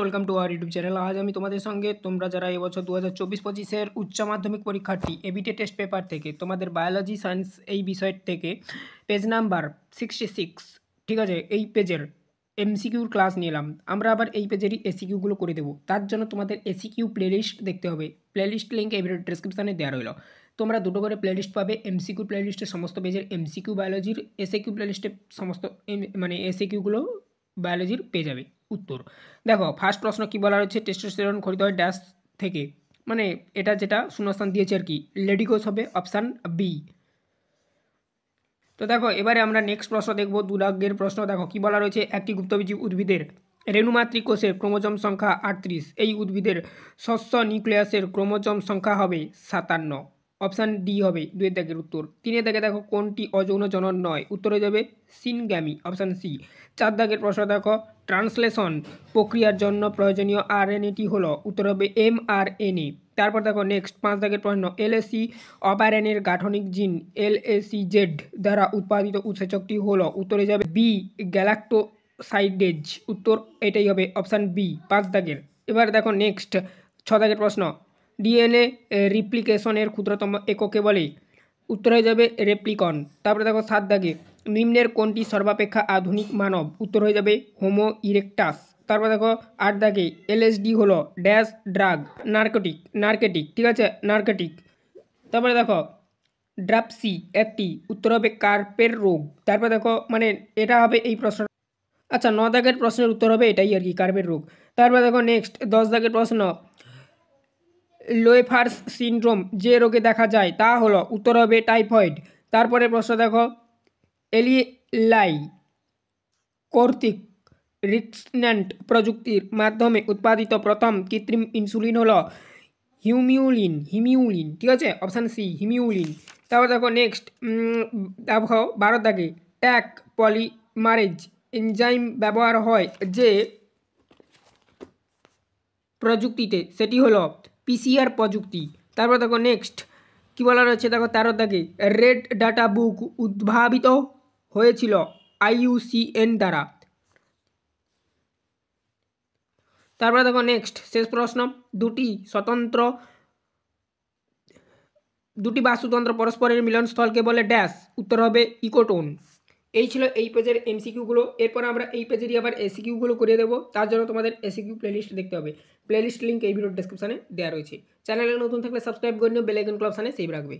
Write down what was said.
Welcome to our YouTube channel. আজ আমি তোমাদের সঙ্গে তোমরা যারা এবছর 2024-25-এর উচ্চ মাধ্যমিক পরীক্ষার্থী এবিটি টেস্ট পেপার থেকে তোমাদের বায়োলজি সায়েন্স এই বিষয় থেকে পেজ নাম্বার 66, ঠিক আছে, এই পেজের এমসিকিউর ক্লাস নিলাম। আমরা আবার এই পেজেরই এসিকিউগুলো করে দেবো। তার জন্য তোমাদের এসিকিউ প্লেলিস্ট দেখতে হবে। প্লেলিস্ট লিঙ্ক এই ভিডিও ডেসক্রিপশানে দেওয়া রইল। তোমরা দুটো করে প্লেলিস্ট পাবে। এমসিকিউ প্লেলিস্টে সমস্ত পেজের এমসিকিউ বায়োলজির, এসএকিউ প্লেলিস্টে সমস্ত এসএকিউগুলো বায়োলজির পেয়ে যাবে উত্তর। দেখো ফার্স্ট প্রশ্ন কি বলা রয়েছে, টেস্টোস্টেরন খরিত হয় ড্যাশ থেকে, মানে এটা যেটা শূন্যস্থান দিয়েছে আর কি, লেডিকোস হবে অপশান বি। তো দেখো এবারে আমরা নেক্সট প্রশ্ন দেখব, 2 দাগের প্রশ্ন। দেখো কি বলা রয়েছে, একটি গুপ্তবীজী উদ্ভিদের রেণুমাত্রিক কোষের ক্রোমোজোম সংখ্যা 38, এই উদ্ভিদের শস্য নিউক্লিয়াসের ক্রোমোজোম সংখ্যা হবে 57। অপশান ডি হবে 2 দাগের উত্তর। 3 দাগে দেখো কোনটি অযৌন জনন নয়, উত্তর হয়ে যাবে সিনগ্যামি, অপশান সি। 4 দাগের প্রশ্ন দেখো, ট্রান্সলেশন প্রক্রিয়ার জন্য প্রয়োজনীয় আরএনএটি হলো, উত্তর হবে এমআরএনএ। তারপর দেখো নেক্সট 5 দাগের প্রশ্ন, এলএসি অপারেনের গাঠনিক জিন LACZ দ্বারা উৎপাদিত উৎসেচকটি হলো, উত্তরে যাবে বি গ্যালাক্টোসাইডেজ, উত্তর এটাই হবে অপশান বি 5 দাগের। এবার দেখো নেক্সট 6 দাগের প্রশ্ন, ডিএনএ রিপ্লিকেশনের ক্ষুদ্রতম এককে বলে, উত্তর হয়ে যাবে রেপ্লিকন। তারপরে দেখো 7 দাগে, নিম্নের কোনটি সর্বাপেক্ষা আধুনিক মানব, উত্তর হয়ে যাবে হোমো ইরেকটাস। তারপর দেখো 8 দাগে, এলএসডি হলো ড্যাশ ড্রাগ, নার্কেটিক, ঠিক আছে, নার্কেটিক। তারপরে দেখো ড্রাপসি একটি, উত্তর হবে কার্পের রোগ। তারপর দেখো মানে এটা হবে এই প্রশ্ন, আচ্ছা 9 দাগের প্রশ্নের উত্তর হবে এটাই আর কি, কার্পের রোগ। তারপর দেখো নেক্সট 10 দাগের প্রশ্ন, লোয়েফার্স সিনড্রোম যে রোগে দেখা যায় তা হলো, উত্তর হবে টাইফয়েড। তারপরে প্রশ্ন দেখো, এলিলাই কর্তৃক রিক্সন্যান্ট প্রযুক্তির মাধ্যমে উৎপাদিত প্রথম কৃত্রিম ইনসুলিন হলো হিমিউলিন, ঠিক আছে, অপশান সি হিমিউলিন। তারপর দেখো নেক্সট দেখো 12 দাগে, ট্যাক পলিমারেজ এনজাইম ব্যবহার হয় যে প্রযুক্তিতে, সেটি হলো পিসিআর প্রযুক্তি। তারপর দেখো নেক্সট কী বলা রয়েছে, দেখো 13 দাগে, রেড ডাটা বুক উদ্ভাবিত হয়েছিল IUCN দ্বারা। তারপরে দেখো নেক্সট শেষ প্রশ্ন, দুটি বাস্তুতন্ত্র পরস্পরের মিলনস্থলকে বলে ড্যাশ, উত্তর হবে ইকোটোন। এই ছিল এই পেজের এমসিকিউগুলো। এরপর আমরা এই পেজেরই আবার এসিকিউগুলো করে দেবো। তার জন্য তোমাদের এসিকিউ প্লেলিস্ট দেখতে হবে। প্লেলিস্ট লিঙ্ক এই ভিডিওর ডেসক্রিপশানে দেওয়া রয়েছে। চ্যানেলে নতুন থাকলে সাবস্ক্রাইব করে নিও, বেল আইকন অপশানে সেভ রাখবে।